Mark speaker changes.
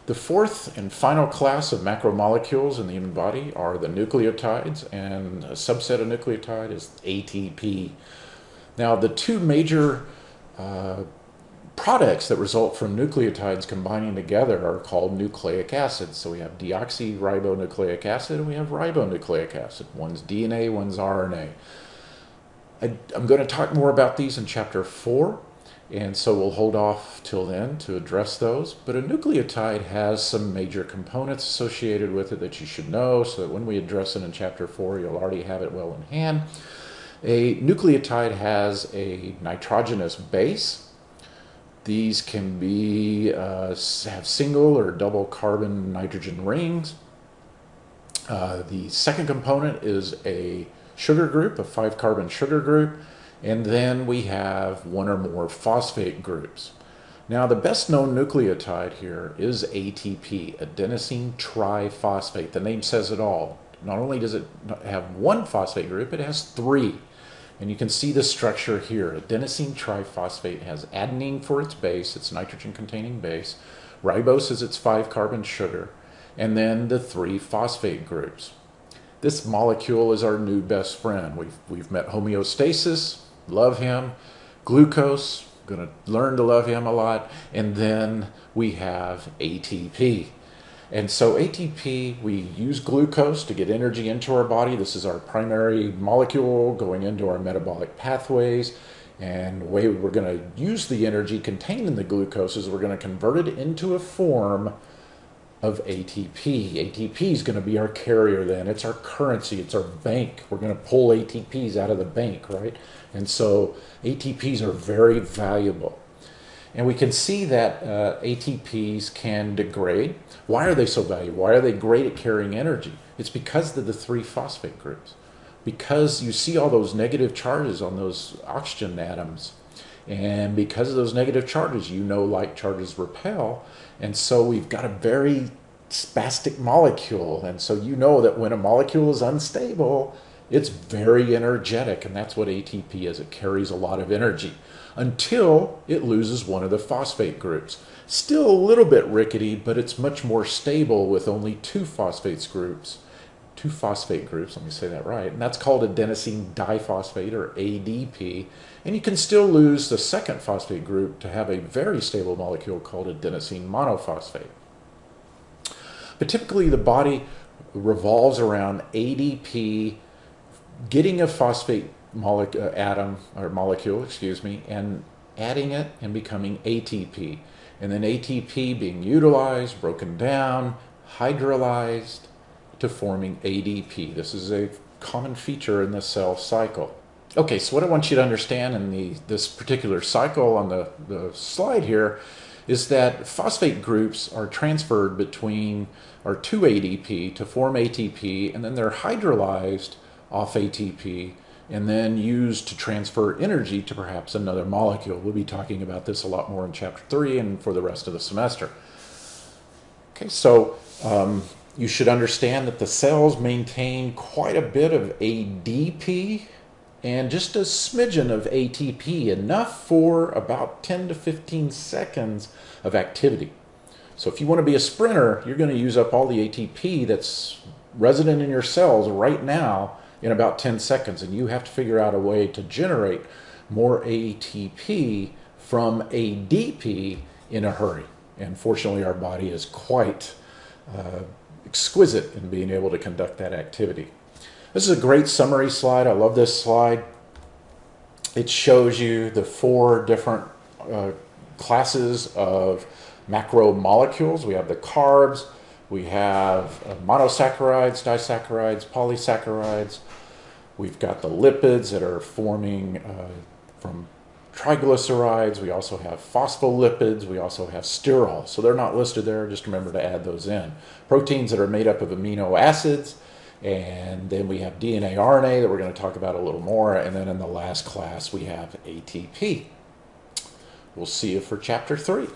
Speaker 1: The fourth and final class of macromolecules in the human body are the nucleotides, and a subset of nucleotide is ATP. Now, the two major products that result from nucleotides combining together are called nucleic acids. So we have deoxyribonucleic acid and we have ribonucleic acid. One's DNA, one's RNA. I'm going to talk more about these in chapter 4. And so we'll hold off till then to address those. But a nucleotide has some major components associated with it that you should know, so that when we address it in chapter 4, you'll already have it well in hand. A nucleotide has a nitrogenous base. These can be have single or double carbon nitrogen rings. The second component is a sugar group, a 5-carbon sugar group. And then we have one or more phosphate groups. Now, the best known nucleotide here is ATP, adenosine triphosphate. The name says it all. Not only does it have one phosphate group, it has 3. And you can see the structure here. Adenosine triphosphate has adenine for its base, its nitrogen-containing base. Ribose is its 5-carbon sugar. And then the 3 phosphate groups. This molecule is our new best friend. We've met homeostasis. Love him. Glucose, going to learn to love him a lot. And then we have ATP. And so ATP, we use glucose to get energy into our body. This is our primary molecule going into our metabolic pathways. And the way we're going to use the energy contained in the glucose is we're going to convert it into a form of ATP. ATP is going to be our carrier then. It's our currency. It's our bank. We're going to pull ATPs out of the bank, right? And so ATPs are very valuable. And we can see that ATPs can degrade. Why are they so valuable? Why are they great at carrying energy? It's because of the 3 phosphate groups. Because you see all those negative charges on those oxygen atoms. And because of those negative charges, like charges repel. And so we've got a very spastic molecule. And so you know that when a molecule is unstable, it's very energetic. And that's what ATP is. It carries a lot of energy until it loses one of the phosphate groups. Still a little bit rickety, but it's much more stable with only 2 phosphate groups, let me say that right, and that's called adenosine diphosphate, or ADP. And you can still lose the second phosphate group to have a very stable molecule called adenosine monophosphate. But typically the body revolves around ADP getting a phosphate molecule, and adding it and becoming ATP. And then ATP being utilized, broken down, hydrolyzed, to forming ADP. This is a common feature in the cell cycle. Okay, so what I want you to understand in this particular cycle on the slide here is that phosphate groups are transferred to ADP to form ATP, and then they're hydrolyzed off ATP and then used to transfer energy to perhaps another molecule. We'll be talking about this a lot more in chapter 3 and for the rest of the semester. Okay, so you should understand that the cells maintain quite a bit of ADP and just a smidgen of ATP, enough for about 10 to 15 seconds of activity. So if you want to be a sprinter, you're going to use up all the ATP that's resident in your cells right now in about 10 seconds. And you have to figure out a way to generate more ATP from ADP in a hurry. And fortunately, our body is quite exquisite in being able to conduct that activity. This is a great summary slide. I love this slide. It shows you the 4 different classes of macromolecules. We have the carbs, we have monosaccharides, disaccharides, polysaccharides. We've got the lipids that are forming from triglycerides. We also have phospholipids. We also have sterols. So they're not listed there. Just remember to add those in. Proteins that are made up of amino acids. And then we have DNA, RNA that we're going to talk about a little more. And then in the last class, we have ATP. We'll see you for chapter 3.